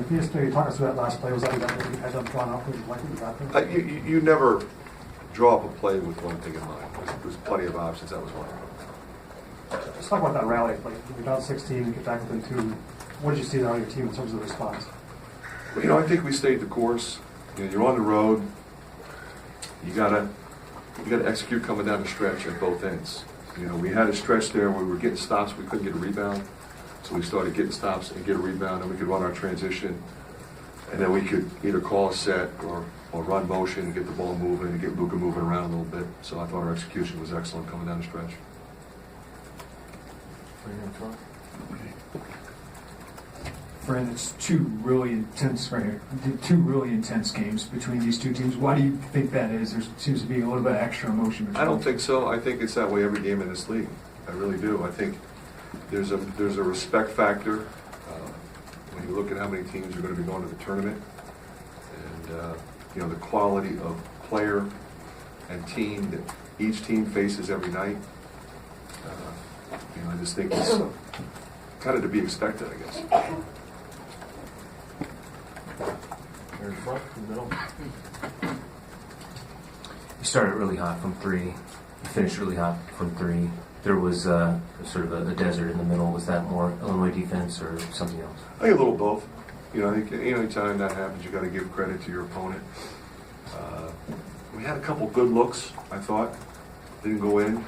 If you just maybe talk us through that last play, was that exactly what you had them drawn up with like what you got there? You never draw up a play with one thing in mind. There's plenty of options. That was one. Let's talk about that rally. Like you're down 16, you get back within 2. What did you see out of your team in terms of the response? Well, I think we stayed the course. You're on the road. You gotta execute coming down the stretch at both ends. We had a stretch there where we were getting stops, we couldn't get a rebound. So we started getting stops and get a rebound, and we could run our transition. And then we could either call a set or run motion and get the ball moving and get Luka moving around a little bit. So I thought our execution was excellent coming down the stretch. Fran, it's two really intense games between these two teams. Why do you think that is? There seems to be a little bit of extra emotion. I don't think so. I think it's that way every game in this league. I really do. I think there's a respect factor when you look at how many teams are going to be going to the tournament, and the quality of player and team that each team faces every night. I just think it's kind of to be expected, I guess. Here in front, in the middle. You started really hot from 3. You finished really hot from 3. There was sort of a desert in the middle. Was that more Illinois defense or something else? I think a little both. I think anytime that happens, you got to give credit to your opponent. We had a couple good looks, I thought. Didn't go in.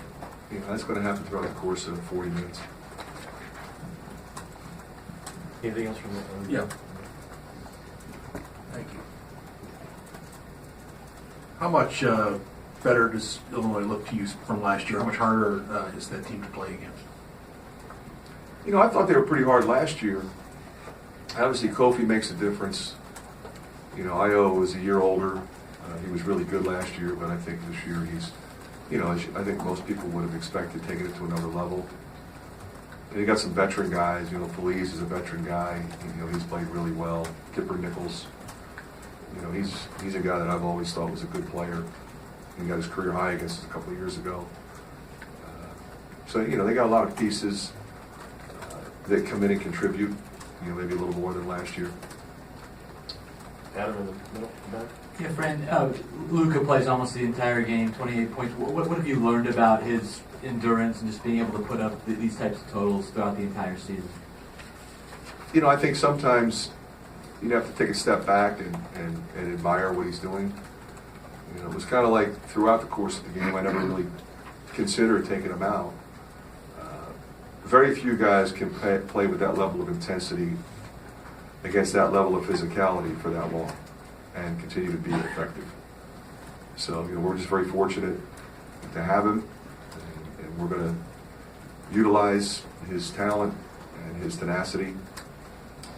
That's going to happen throughout the course of 40 minutes. Anything else from the? Yeah. Thank you. How much better does Illinois look to you from last year? How much harder is that team to play against? I thought they were pretty hard last year. Obviously, Kofi makes a difference. Io was a year older. He was really good last year, but I think this year he's, I think most people would have expected taking it to another level. And you got some veteran guys. Feliz is a veteran guy. He's played really well. Kipper Nichols. He's a guy that I've always thought was a good player. He got his career high against us a couple of years ago. So they got a lot of pieces that come in and contribute. Maybe a little more than last year. Adam in the middle, back. Yeah, Fran, Luka plays almost the entire game, 28 points. What have you learned about his endurance and just being able to put up these types of totals throughout the entire season? I think sometimes you have to take a step back and admire what he's doing. It was kind of like throughout the course of the game, I never really considered taking him out. Very few guys can play with that level of intensity against that level of physicality for that long and continue to be effective. So, we're just very fortunate to have him, and we're going to utilize his talent and his tenacity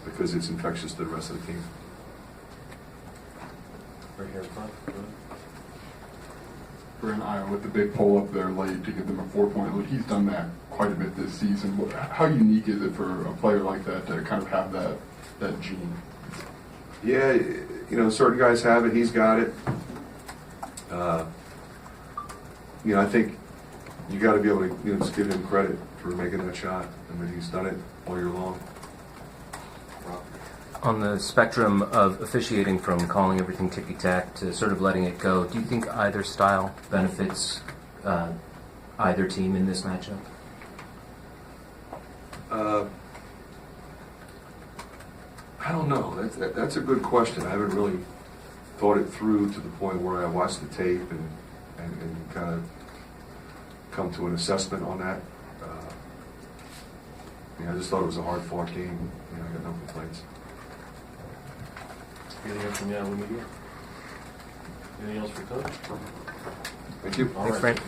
because it's infectious to the rest of the team. Right here in front. Fran, Iowa with the big pull up there late to give them a 4-point lead. He's done that quite a bit this season. How unique is it for a player like that to kind of have that gene? Yeah, certain guys have it. He's got it. I think you got to be able to just give him credit for making that shot. I mean, he's done it all year long. On the spectrum of officiating from calling everything ticky-tack to sort of letting it go, do you think either style benefits either team in this matchup? I don't know. That's a good question. I haven't really thought it through to the point where I watched the tape and kind of come to an assessment on that. I just thought it was a hard-fought game. I got no complaints. Anything else from the media? Anything else for Coach? Thank you. Thanks, Frank.